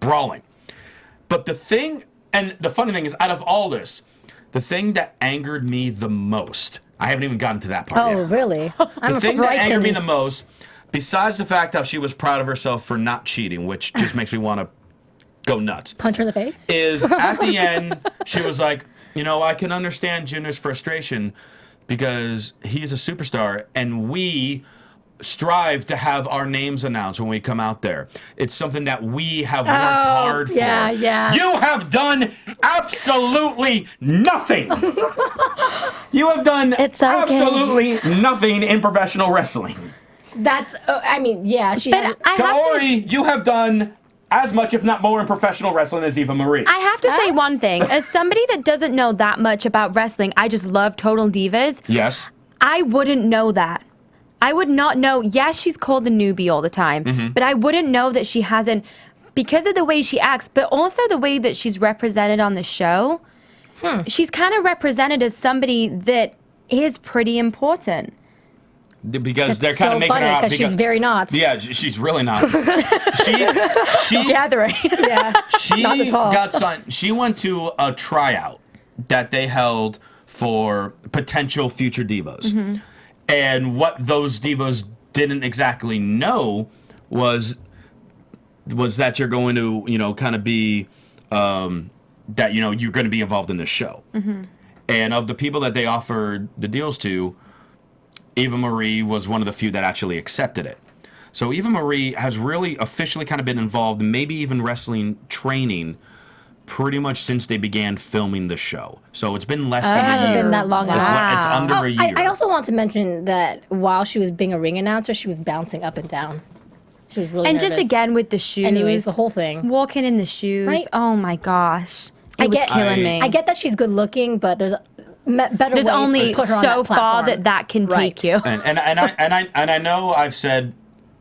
Speaker 5: brawling. But the thing, and the funny thing is, out of all this, the thing that angered me the most, I haven't even gotten to that part yet.
Speaker 4: Oh, really?
Speaker 5: The thing that angered me the most, besides the fact how she was proud of herself for not cheating, which just makes me want to go nuts.
Speaker 4: Punch her in the face?
Speaker 5: Is at the end, she was like, I can understand Jinder's frustration because he's a superstar and we strive to have our names announced when we come out there. It's something that we have worked hard for.
Speaker 4: Yeah.
Speaker 5: You have done absolutely nothing. You have done absolutely nothing in professional wrestling.
Speaker 4: That's, she.
Speaker 6: But
Speaker 5: Kaori, you have done as much, if not more, in professional wrestling as Eva Marie.
Speaker 6: I have to say one thing. As somebody that doesn't know that much about wrestling, I just love Total Divas.
Speaker 5: Yes.
Speaker 6: I wouldn't know that. I would not know. Yes, she's called the newbie all the time, but I wouldn't know that she hasn't, because of the way she acts, but also the way that she's represented on the show. She's kind of represented as somebody that is pretty important.
Speaker 5: Because they're kind
Speaker 4: so
Speaker 5: of making
Speaker 4: funny
Speaker 5: her out
Speaker 4: because she's very not.
Speaker 5: Yeah, she's really not. she
Speaker 6: Gathering.
Speaker 4: Yeah.
Speaker 5: she
Speaker 4: Not at all.
Speaker 5: got signed. She went to a tryout that they held for potential future divas, and what those divas didn't exactly know was that you're going to kind of be that you're going to be involved in this show, and of the people that they offered the deals to, Eva Marie was one of the few that actually accepted it. So Eva Marie has really officially kind of been involved, maybe even wrestling training, pretty much since they began filming the show. So it's been less than a year.
Speaker 4: It hasn't been that long.
Speaker 5: It's under a year.
Speaker 4: I also want to mention that while she was being a ring announcer, she was bouncing up and down. She was really
Speaker 6: And
Speaker 4: nervous.
Speaker 6: just again with the shoes.
Speaker 4: Anyways, the whole thing.
Speaker 6: Walking in the shoes.
Speaker 4: Right?
Speaker 6: Oh my gosh. It was killing me.
Speaker 4: I get that she's good looking, but there's better
Speaker 6: There's
Speaker 4: ways
Speaker 6: only
Speaker 4: to put her on
Speaker 6: so
Speaker 4: that
Speaker 6: far
Speaker 4: platform.
Speaker 6: that can take you.
Speaker 5: And I know I've said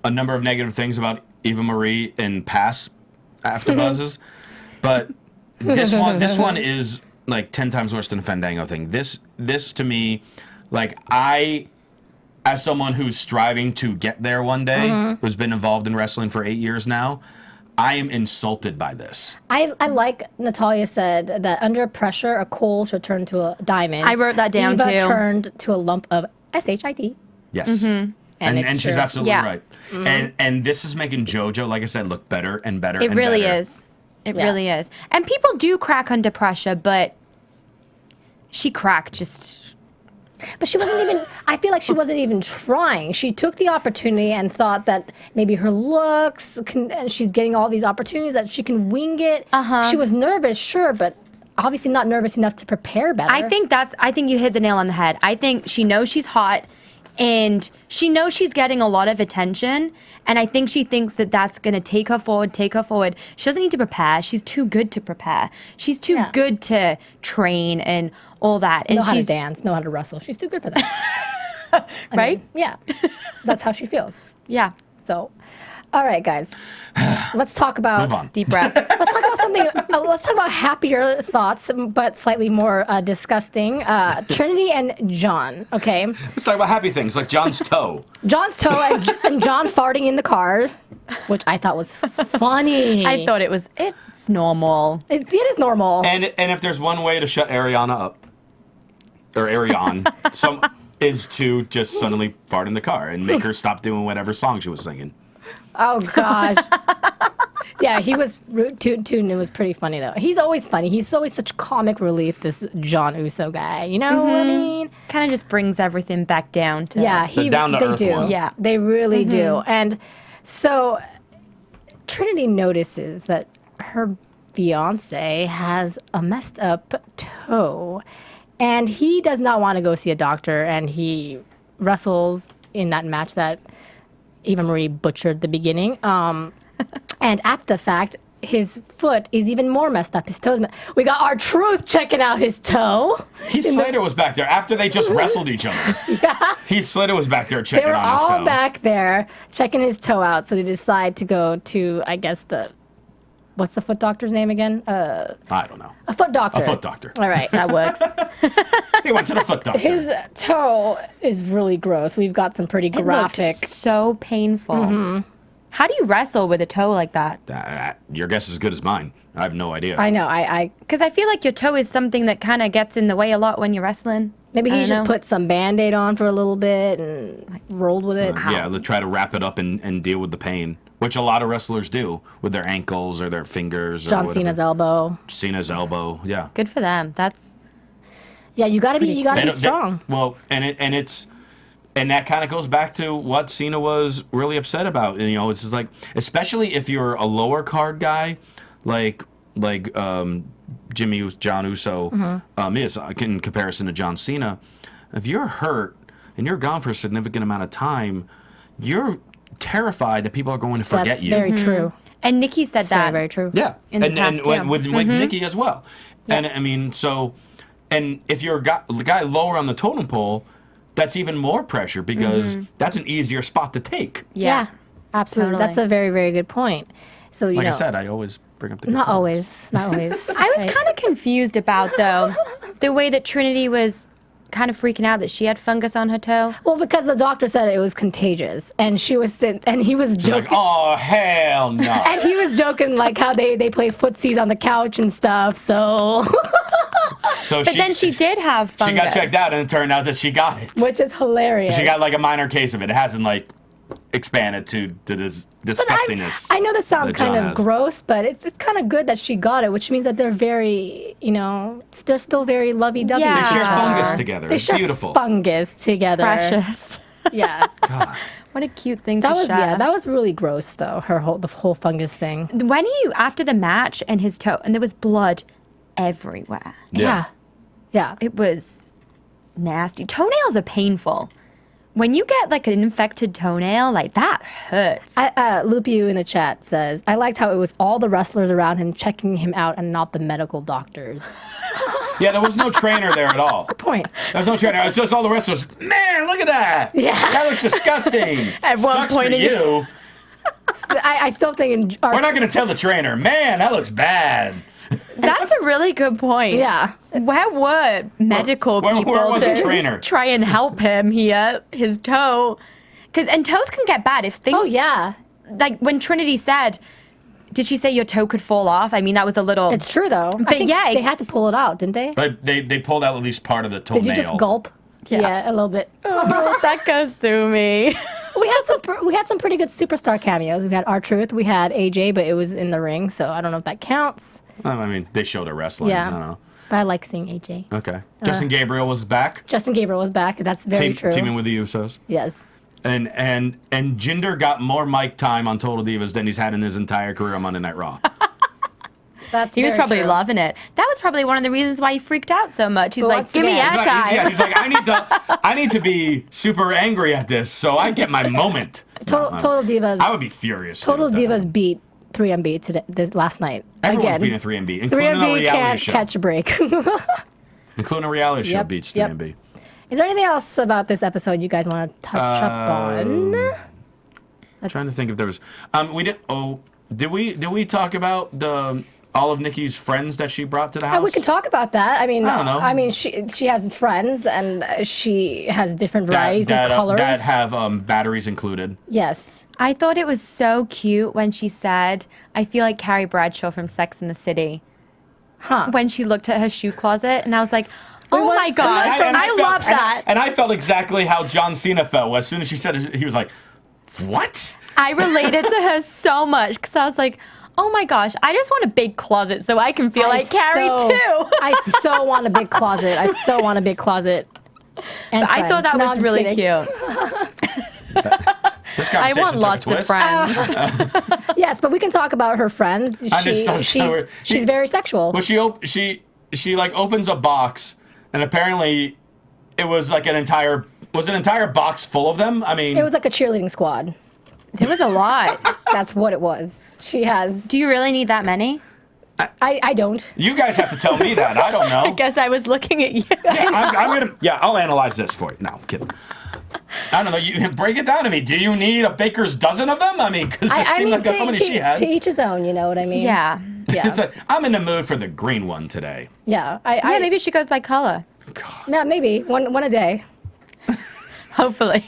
Speaker 5: a number of negative things about Eva Marie in past AfterBuzzes, but this one is like 10 times worse than the Fandango thing. This to me, like, as someone who's striving to get there one day, who's been involved in wrestling for 8 years now, I am insulted by this.
Speaker 4: I like Natalia said that under pressure, a coal should turn to a diamond.
Speaker 6: I wrote that down,
Speaker 4: Eva
Speaker 6: too.
Speaker 4: turned to a lump of SHIT.
Speaker 5: Yes.
Speaker 4: And it's
Speaker 5: she's
Speaker 4: true.
Speaker 5: absolutely
Speaker 6: Yeah.
Speaker 5: right. And this is making JoJo, like I said, look better and better
Speaker 6: It
Speaker 5: and
Speaker 6: really
Speaker 5: better.
Speaker 6: is. It
Speaker 4: Yeah.
Speaker 6: really is. And people do crack under pressure, but she cracked just.
Speaker 4: But she wasn't even, I feel like she wasn't even trying. She took the opportunity and thought that maybe her looks, and she's getting all these opportunities that she can wing it. She was nervous, sure, but obviously not nervous enough to prepare better.
Speaker 6: I think you hit the nail on the head. I think she knows she's hot and she knows she's getting a lot of attention. And I think she thinks that that's going to take her forward. She doesn't need to prepare. She's too good to prepare. She's too good to train and all that. And
Speaker 4: know how to
Speaker 6: she's
Speaker 4: dance, know how to wrestle. She's too good for that.
Speaker 6: right?
Speaker 4: Yeah. That's how she feels.
Speaker 6: Yeah.
Speaker 4: So, all right, guys. Let's talk about
Speaker 5: Move on.
Speaker 6: Deep breath.
Speaker 4: Let's talk about something. Let's talk about happier thoughts, but slightly more disgusting. Trinity and John. Okay,
Speaker 5: Let's talk about happy things, like John's toe.
Speaker 4: John's toe and John farting in the car, which I thought was funny.
Speaker 6: I thought it's normal.
Speaker 4: it is normal.
Speaker 5: And if there's one way to shut Ariana up, or Ariane, is to just suddenly fart in the car and make her stop doing whatever song she was singing.
Speaker 4: Oh gosh. Yeah, he was rude too, and it was pretty funny though. He's always funny. He's always such comic relief. This John Uso guy. You know what I mean?
Speaker 6: Kind of just brings everything back down to.
Speaker 4: Yeah,
Speaker 5: The down-to-earth
Speaker 4: they do.
Speaker 5: one.
Speaker 6: Yeah.
Speaker 4: They really do. And so Trinity notices that her fiance has a messed up toe, and he does not want to go see a doctor, and he wrestles in that match that Eva Marie butchered the beginning. And after the fact, his foot is even more messed up. His toes. We got our Truth checking out his toe.
Speaker 5: Heath Slater was back there after they just wrestled each other.
Speaker 4: Yeah.
Speaker 5: Heath Slater was back there
Speaker 4: They
Speaker 5: checking
Speaker 4: were
Speaker 5: on his toe.
Speaker 4: all back there checking his toe out, so they decide to go to, I guess, what's the foot doctor's name again?
Speaker 5: I don't know.
Speaker 4: A foot doctor.
Speaker 5: A foot doctor.
Speaker 4: All right, that works.
Speaker 5: He went to the foot doctor.
Speaker 4: His toe is really gross. We've got some pretty
Speaker 6: It looked
Speaker 4: graphic.
Speaker 6: so painful. How do you wrestle with a toe like that?
Speaker 5: Your guess is as good as mine. I have no idea.
Speaker 4: I know. I
Speaker 6: Because I feel like your toe is something that kind of gets in the way a lot when you're wrestling.
Speaker 4: maybe
Speaker 6: I
Speaker 4: he
Speaker 6: don't
Speaker 4: just
Speaker 6: know.
Speaker 4: put some Band-Aid on for a little bit and rolled with it.
Speaker 5: Yeah, they try to wrap it up and deal with the pain, which a lot of wrestlers do with their ankles or their fingers. or
Speaker 4: John
Speaker 5: whatever.
Speaker 4: Cena's elbow.
Speaker 5: Cena's elbow. Yeah.
Speaker 6: Good for them. That's
Speaker 4: Yeah, you gotta be
Speaker 5: They-
Speaker 4: strong.
Speaker 5: Well, and that kind of goes back to what Cena was really upset about. And, it's just like, especially if you're a lower card guy, like John Uso is in comparison to John Cena. If you're hurt and you're gone for a significant amount of time, you're terrified that people are going to forget
Speaker 4: That's
Speaker 5: you.
Speaker 4: very true.
Speaker 6: and Nikki said
Speaker 4: That's
Speaker 6: that.
Speaker 4: very, very true.
Speaker 5: Yeah,
Speaker 6: In the
Speaker 5: and
Speaker 6: past, yeah.
Speaker 5: with Nikki as well. And I mean, so, and if you're a guy lower on the totem pole, that's even more pressure because that's an easier spot to take.
Speaker 4: Yeah, absolutely.
Speaker 6: Totally.
Speaker 4: That's a very, very good point. So, you
Speaker 5: Like
Speaker 4: know,
Speaker 5: I said, I always bring up the good
Speaker 4: not
Speaker 5: points.
Speaker 4: always, not always.
Speaker 6: I was kind of confused about, though, the way that Trinity was kind of freaking out that she had fungus on her toe.
Speaker 4: Well, because the doctor said it was contagious, and she was and he was
Speaker 5: She's
Speaker 4: joking.
Speaker 5: like, oh, hell no.
Speaker 4: And he was joking like how they play footsies on the couch and stuff. So,
Speaker 5: So
Speaker 6: But then she did have
Speaker 5: She
Speaker 6: fungus.
Speaker 5: got checked out, and it turned out that she got it.
Speaker 4: which is hilarious.
Speaker 5: She got like a minor case of it. It hasn't like expanded to this
Speaker 4: But
Speaker 5: disgustingness.
Speaker 4: I know this sounds
Speaker 5: that
Speaker 4: kind
Speaker 5: John
Speaker 4: of
Speaker 5: has.
Speaker 4: gross, but it's kind of good that she got it, which means that they're very, you know, they're still very lovey-dovey.
Speaker 6: Yeah.
Speaker 5: They
Speaker 4: with
Speaker 5: share
Speaker 4: each
Speaker 5: fungus
Speaker 4: other.
Speaker 5: together.
Speaker 4: They
Speaker 5: It's
Speaker 4: share
Speaker 5: beautiful.
Speaker 4: fungus together.
Speaker 6: Precious.
Speaker 4: Yeah.
Speaker 5: God.
Speaker 6: What a cute thing
Speaker 4: That
Speaker 6: to
Speaker 4: was
Speaker 6: share.
Speaker 4: that was really gross though. The whole fungus thing.
Speaker 6: When after the match and his toe, and there was blood everywhere.
Speaker 4: Yeah. Yeah.
Speaker 6: It was nasty. Toenails are painful. When you get like an infected toenail, like that hurts.
Speaker 4: Loop you in the chat says, I liked how it was all the wrestlers around him checking him out and not the medical doctors.
Speaker 5: Yeah, there was no trainer there at all.
Speaker 4: Point.
Speaker 5: There was no trainer. It's just all the wrestlers. Man, look at that.
Speaker 4: Yeah.
Speaker 5: That looks disgusting.
Speaker 6: At one
Speaker 5: Sucks
Speaker 6: point
Speaker 5: for
Speaker 6: in-
Speaker 5: you.
Speaker 4: I still think in our,
Speaker 5: We're not going to tell the trainer, man, that looks bad.
Speaker 6: That's a really good point.
Speaker 4: yeah.
Speaker 6: Where were medical
Speaker 5: Where
Speaker 6: people
Speaker 5: was the
Speaker 6: to
Speaker 5: trainer?
Speaker 6: try and help him here, his toe? And toes can get bad if things.
Speaker 4: Oh yeah.
Speaker 6: Like when Trinity said, did she say your toe could fall off? I mean, that was a little.
Speaker 4: It's true though. I
Speaker 6: But
Speaker 4: think
Speaker 6: yeah,
Speaker 4: they had to pull it out, didn't they?
Speaker 5: But they pulled out at least part of the toenail.
Speaker 4: Did you just gulp?
Speaker 6: Yeah.
Speaker 4: A little bit.
Speaker 6: Oh, that goes through me.
Speaker 4: We had some pretty good superstar cameos. We had R-Truth, we had AJ, but it was in the ring, so I don't know if that counts.
Speaker 5: I mean, they showed her wrestling.
Speaker 4: Yeah.
Speaker 5: I don't know.
Speaker 4: But I like seeing AJ.
Speaker 5: Okay. Justin Gabriel was back.
Speaker 4: Justin Gabriel was back. That's very true.
Speaker 5: Teaming with the Usos.
Speaker 4: Yes.
Speaker 5: And Jinder got more mic time on Total Divas than he's had in his entire career on Monday Night Raw.
Speaker 4: That's
Speaker 6: He was
Speaker 4: very
Speaker 6: probably
Speaker 4: true.
Speaker 6: loving it. That was probably one of the reasons why he freaked out so much. He's like,
Speaker 4: Once
Speaker 6: give me
Speaker 4: again.
Speaker 6: airtime.
Speaker 5: He's like, I need to be super angry at this so I get my moment.
Speaker 4: Total Divas.
Speaker 5: I would be furious.
Speaker 4: Total
Speaker 5: if that
Speaker 4: Divas
Speaker 5: happened.
Speaker 4: beat 3MB this last night.
Speaker 5: Everyone's
Speaker 4: Again.
Speaker 5: beating 3MB, including a
Speaker 4: 3MB
Speaker 5: reality
Speaker 4: can't
Speaker 5: show.
Speaker 4: catch a break.
Speaker 5: Including a reality show
Speaker 4: Yep,
Speaker 5: beats
Speaker 4: yep.
Speaker 5: 3MB.
Speaker 4: Is there anything else about this episode you guys want to touch up on?
Speaker 5: Trying to think if there was. We did. Oh, did we talk about all of Nikki's friends that she brought to the house?
Speaker 4: We can talk about that. I mean,
Speaker 5: I don't know.
Speaker 4: She has friends and she has different varieties and colors.
Speaker 5: that have batteries included.
Speaker 4: Yes.
Speaker 6: I thought it was so cute when she said, I feel like Carrie Bradshaw from Sex and the City.
Speaker 4: Huh.
Speaker 6: When she looked at her shoe closet, and I was like, oh
Speaker 4: what-
Speaker 6: my gosh,
Speaker 5: And
Speaker 6: I
Speaker 5: felt-
Speaker 6: love that.
Speaker 5: And I felt exactly how John Cena felt. As soon as she said it, he was like, what?
Speaker 6: I related to her so much because I was like, oh my gosh, I just want a big closet so I can feel like Carrie too.
Speaker 4: I so want a big closet. I so want a big closet. And
Speaker 6: I thought
Speaker 4: friends.
Speaker 6: that
Speaker 4: No,
Speaker 6: was
Speaker 4: I'm just
Speaker 6: really
Speaker 4: kidding.
Speaker 6: cute.
Speaker 5: This
Speaker 6: I
Speaker 5: conversation
Speaker 6: want
Speaker 5: took
Speaker 6: lots
Speaker 5: a
Speaker 6: of
Speaker 5: twist.
Speaker 6: friends.
Speaker 4: Yes, but we can talk about her friends.
Speaker 5: I just thought
Speaker 4: She's very sexual.
Speaker 5: Well, she like opens a box, and apparently it was like an entire box full of them. I mean,
Speaker 4: It was like a cheerleading squad.
Speaker 6: There was a lot.
Speaker 4: That's what it was. She has.
Speaker 6: Do you really need that many?
Speaker 4: I don't.
Speaker 5: you guys have to tell me that. I don't know.
Speaker 6: Guess I was looking at you.
Speaker 5: I'll analyze this for you. No, I'm kidding. I don't know. You break it down to me. Do you need a baker's dozen of them? I mean, because it seemed like that's how many she had.
Speaker 4: To each his own, you know what I mean?
Speaker 6: Yeah.
Speaker 4: Yeah.
Speaker 5: It's like, I'm in the mood for the green one today.
Speaker 4: Yeah.
Speaker 6: Yeah, maybe she goes by color.
Speaker 4: No, maybe one a day.
Speaker 6: Hopefully.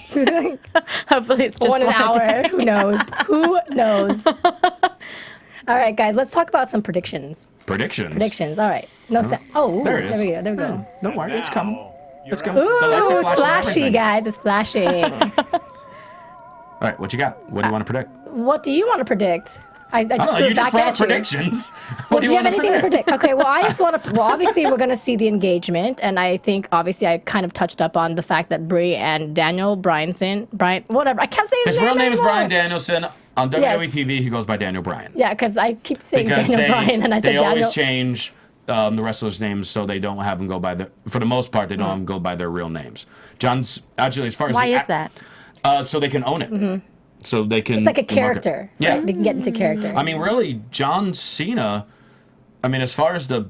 Speaker 6: Hopefully it's just
Speaker 4: One an
Speaker 6: a
Speaker 4: hour.
Speaker 6: day.
Speaker 4: Who knows? Who knows? All right, guys. Let's talk about some predictions.
Speaker 5: Predictions.
Speaker 4: All right. No. Oh,
Speaker 5: There it is.
Speaker 4: There we go.
Speaker 5: Don't worry, it's coming. It's coming.
Speaker 4: Ooh,
Speaker 5: The lights are
Speaker 4: it's
Speaker 5: flashing and
Speaker 4: flashy,
Speaker 5: everything.
Speaker 4: guys. It's flashing.
Speaker 5: All right, what you got? What do you want to predict?
Speaker 4: What do you want to predict? I just
Speaker 5: Oh,
Speaker 4: threw
Speaker 5: you
Speaker 4: it
Speaker 5: just
Speaker 4: back
Speaker 5: brought
Speaker 4: at
Speaker 5: up
Speaker 4: you.
Speaker 5: predictions.
Speaker 4: Well,
Speaker 5: What
Speaker 4: do you have anything to predict? Okay, well, I just want to. Well, obviously, we're going to see the engagement, and I think obviously I kind of touched up on the fact that Brie and Daniel Brian, whatever. I can't say
Speaker 5: His real name is
Speaker 4: anymore.
Speaker 5: Brian Danielson. On WWE
Speaker 4: Yes.
Speaker 5: TV, he goes by Daniel Bryan.
Speaker 4: Yeah, because I keep saying
Speaker 5: Because
Speaker 4: Daniel Bryan, and I said
Speaker 5: they
Speaker 4: Daniel.
Speaker 5: always change the wrestlers' names so they don't have them go by for the most part, they don't have them go by their real names. John's, actually, as far as
Speaker 6: Why is that?
Speaker 5: So they can own it. So they can.
Speaker 4: It's like a
Speaker 5: market-
Speaker 4: character.
Speaker 5: Yeah.
Speaker 4: Right? They can get into character.
Speaker 5: I mean, really, John Cena, I mean, as far as the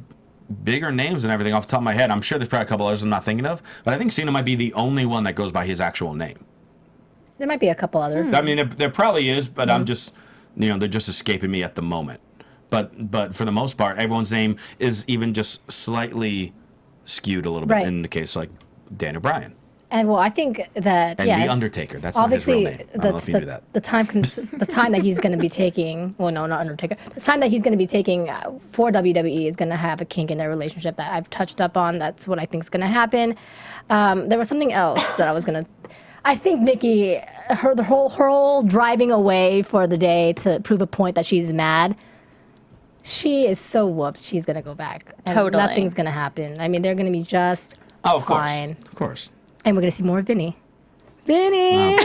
Speaker 5: bigger names and everything off the top of my head. I'm sure there's probably a couple others I'm not thinking of, but I think Cena might be the only one that goes by his actual name.
Speaker 4: There might be a couple others.
Speaker 5: I mean, there probably is, but I'm just, they're just escaping me at the moment. But for the most part, everyone's name is even just slightly skewed a little bit in the case like Daniel Bryan.
Speaker 4: And well, I think that
Speaker 5: And The Undertaker. That's not his real name. I don't know if you knew that.
Speaker 4: The time that he's going to be taking, well, no, not Undertaker. The time that he's going to be taking for WWE is going to have a kink in their relationship that I've touched up on. That's what I think is going to happen. There was something else that I was going to. I think Nikki, her whole driving away for the day to prove a point that she's mad. She is so whooped. She's going to go back. And
Speaker 6: Totally.
Speaker 4: nothing's going to happen. I mean, they're going to be just
Speaker 5: Of
Speaker 4: fine.
Speaker 5: Of course.
Speaker 4: And we're going to see more of Vinny. Vinny!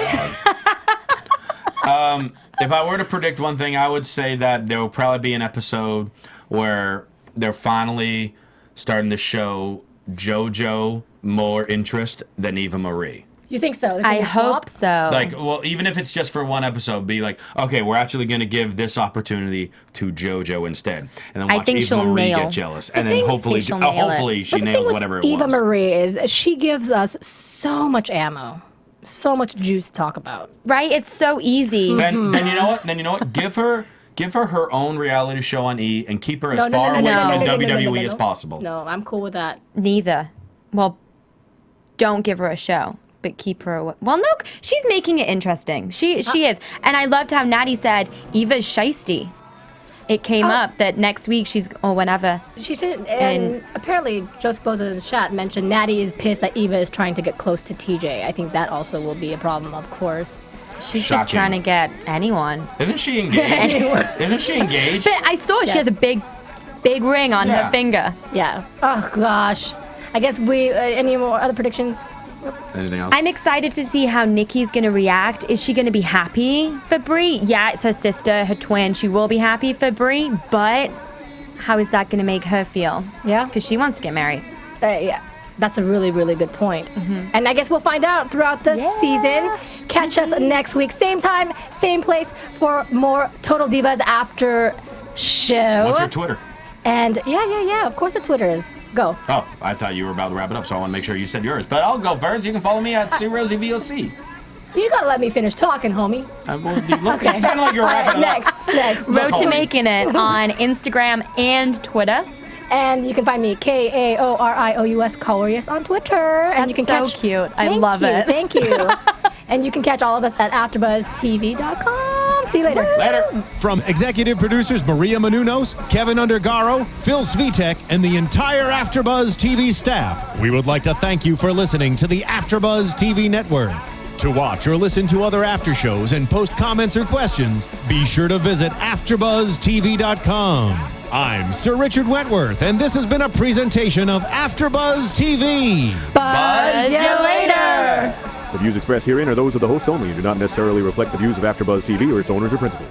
Speaker 5: Oh, if I were to predict one thing, I would say that there will probably be an episode where they're finally starting to show JoJo more interest than Eva Marie.
Speaker 4: You think so?
Speaker 6: I hope so.
Speaker 5: Like, well, even if it's just for one episode, be like, okay, we're actually going to give this opportunity to JoJo instead, and then
Speaker 6: I
Speaker 5: watch
Speaker 6: think
Speaker 5: Eva
Speaker 6: she'll
Speaker 5: Marie
Speaker 6: nail.
Speaker 5: get jealous, and then hopefully
Speaker 6: she'll nail it.
Speaker 5: she
Speaker 4: But the
Speaker 5: nails
Speaker 4: thing with
Speaker 5: whatever it
Speaker 4: Eva
Speaker 5: was.
Speaker 4: Marie is she gives us so much ammo, so much juice to talk about.
Speaker 6: Right? It's so easy.
Speaker 5: Then you know what? Then you know what? Give her her own reality show on E, and keep her as
Speaker 4: No, no,
Speaker 5: far
Speaker 4: no,
Speaker 5: away
Speaker 4: no,
Speaker 5: from
Speaker 4: no,
Speaker 5: the
Speaker 4: no, no, no,
Speaker 5: WWE
Speaker 4: no, no,
Speaker 5: as
Speaker 4: no.
Speaker 5: possible.
Speaker 4: No, I'm cool with that.
Speaker 6: Neither. Well, don't give her a show, but keep her away. Well, no, she's making it interesting. She is. And I loved how Natty said, Eva's shiesty. It came up that next week she's, or whenever.
Speaker 4: She should, and apparently Joe Sposa in the chat mentioned Natty is pissed that Eva is trying to get close to TJ. I think that also will be a problem, of course.
Speaker 6: She's
Speaker 5: Shocking.
Speaker 6: just trying to get anyone.
Speaker 5: Isn't she engaged? Isn't she engaged?
Speaker 6: But I saw she has a big ring on her finger.
Speaker 4: Yeah. Oh gosh. I guess we. Any more other predictions?
Speaker 5: Anything else?
Speaker 6: I'm excited to see how Nikki's going to react. Is she going to be happy for Brie? Yeah, it's her sister, her twin. She will be happy for Brie, but how is that going to make her feel?
Speaker 4: Yeah.
Speaker 6: Because she wants to get married.
Speaker 4: Yeah. That's a really, really good point. And I guess we'll find out throughout this season. Catch us next week, same time, same place for more Total Divas after show.
Speaker 5: What's your Twitter?
Speaker 4: And yeah. Of course, the Twitter is. Go.
Speaker 5: Oh, I thought you were about to wrap it up, so I want to make sure you said yours. But I'll go first. You can follow me at CRosieVOC.
Speaker 4: You gotta let me finish talking, homie.
Speaker 5: It sounded like you're wrapping it up.
Speaker 4: Next.
Speaker 6: Road to
Speaker 5: homie.
Speaker 6: Making It on Instagram and Twitter.
Speaker 4: And you can find me KAORIOUS Kaorius on Twitter. And
Speaker 6: That's
Speaker 4: you can
Speaker 6: so
Speaker 4: catch.
Speaker 6: cute. I love it.
Speaker 4: Thank you. And you can catch all of us at AfterBuzzTV.com. See you later.
Speaker 5: Later.
Speaker 3: From executive producers Maria Menounos, Kevin Undergaro, Phil Svitek, and the entire AfterBuzz TV staff, we would like to thank you for listening to the AfterBuzz TV network. To watch or listen to other after shows and post comments or questions, be sure to visit AfterBuzzTV.com. I'm Sir Richard Wentworth, and this has been a presentation of AfterBuzz TV.
Speaker 4: Buzz you later.
Speaker 7: The views expressed herein are those of the hosts only and do not necessarily reflect the views of AfterBuzz TV or its owners or principals.